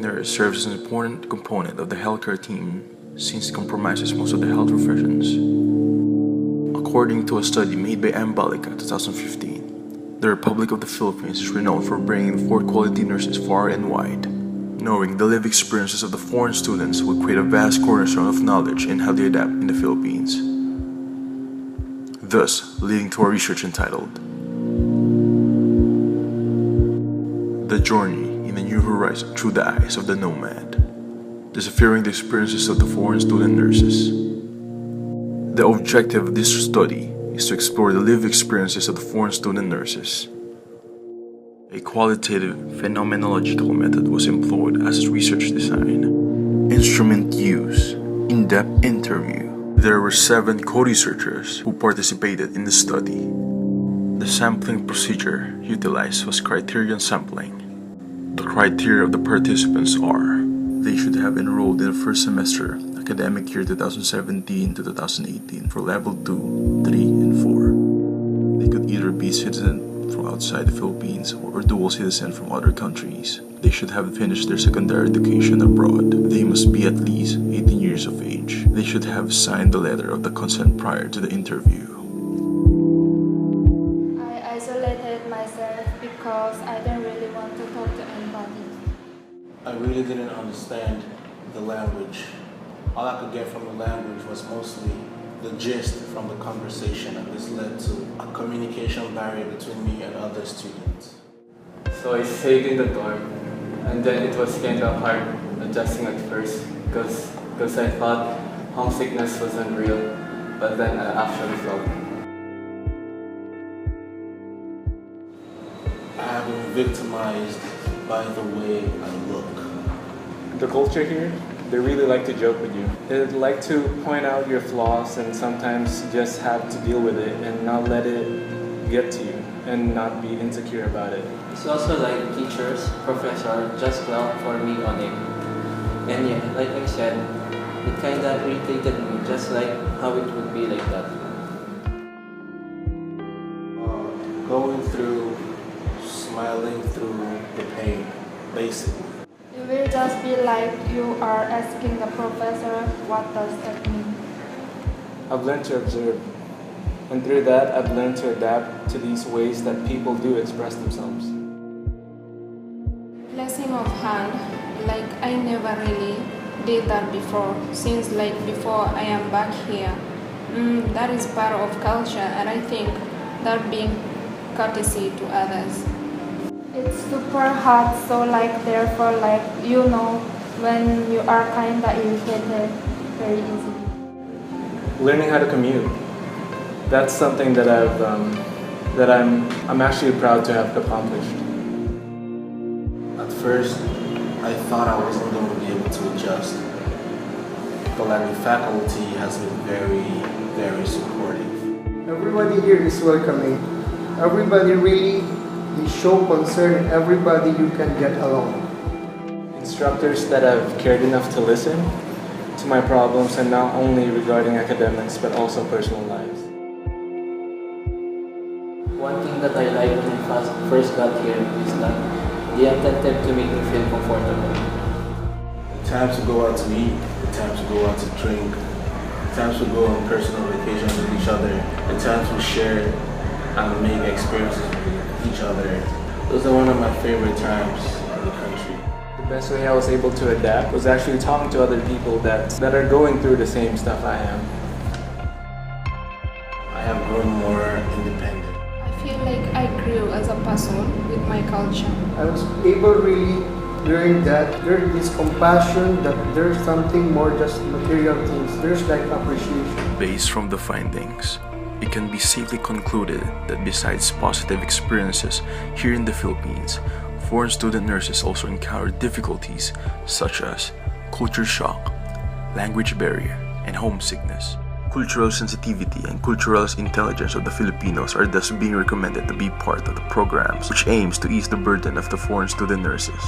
nurse serves as an important component of the healthcare team since it comprises most of the health professions. According to a study made by Ambalica 2015, the Republic of the Philippines is renowned for bringing forth quality nurses far and wide. Knowing the lived experiences of the foreign students will create a vast cornerstone of knowledge in how they adapt in the Philippines, thus leading to our research entitled The Journey in a New Horizon Through the Eyes of the Nomad, deciphering the experiences of the foreign student nurses. The objective of this study is to explore the lived experiences of the foreign student nurses. A qualitative phenomenological method was employed as research design. Instrument use, in-depth interview. There were 7 co-researchers who participated in the study. The sampling procedure utilized was criterion sampling. The criteria of the participants are: they should have enrolled in the first semester, academic year 2017 to 2018 for level 2, 3, and 4. They could either be citizen from outside the Philippines or dual citizen from other countries. They should have finished their secondary education abroad. They must be at least 18 years of age. They should have signed the letter of the consent prior to the interview. I isolated myself because I didn't really want to talk to anybody. I really didn't understand the language. All I could get from the language was mostly the gist from the conversation, and this led to a communication barrier between me and other students. So I stayed in the dorm, and then it was kind of hard adjusting at first because I thought homesickness wasn't real, but then I actually felt it. I have been victimized by the way I look. The culture here, they really like to joke with you. They like to point out your flaws and sometimes just have to deal with it and not let it get to you and not be insecure about it. It's also like teachers, professor just well for me on it. And yeah, like I said, it kinda irritated me just like how it would be like that. Going through, smiling through the pain, basically. It will just be like you are asking the professor, what does that mean? I've learned to observe, and through that I've learned to adapt to these ways that people do express themselves. Placing of hand, like I never really did that before, since like before I am back here. That is part of culture, and I think that being courtesy to others. It's super hard, so like therefore like when you are kinda irritated very easily. Learning how to commute, that's something that I'm actually proud to have accomplished. At first, I thought I wasn't going to be able to adjust, but like the faculty has been very, very supportive. Everybody here is welcoming. Everybody really they show concern, and everybody you can get along. Instructors that have cared enough to listen to my problems, and not only regarding academics but also personal lives. One thing that I like when I first got here is that they attempted to make me feel comfortable. The times to go out to eat, the times to go out to drink, the times to go on personal vacations with each other, the times to share and make experiences with each other. Those are one of my favorite times in the country. The best way I was able to adapt was actually talking to other people that are going through the same stuff I am. I have grown more independent. I feel like I grew as a person with my culture. I was able really learn that there is compassion, that there's something more just material things. There's like appreciation. Based from the findings, it can be safely concluded that besides positive experiences here in the Philippines, foreign student nurses also encounter difficulties such as culture shock, language barrier, and homesickness. Cultural sensitivity and cultural intelligence of the Filipinos are thus being recommended to be part of the programs which aims to ease the burden of the foreign student nurses.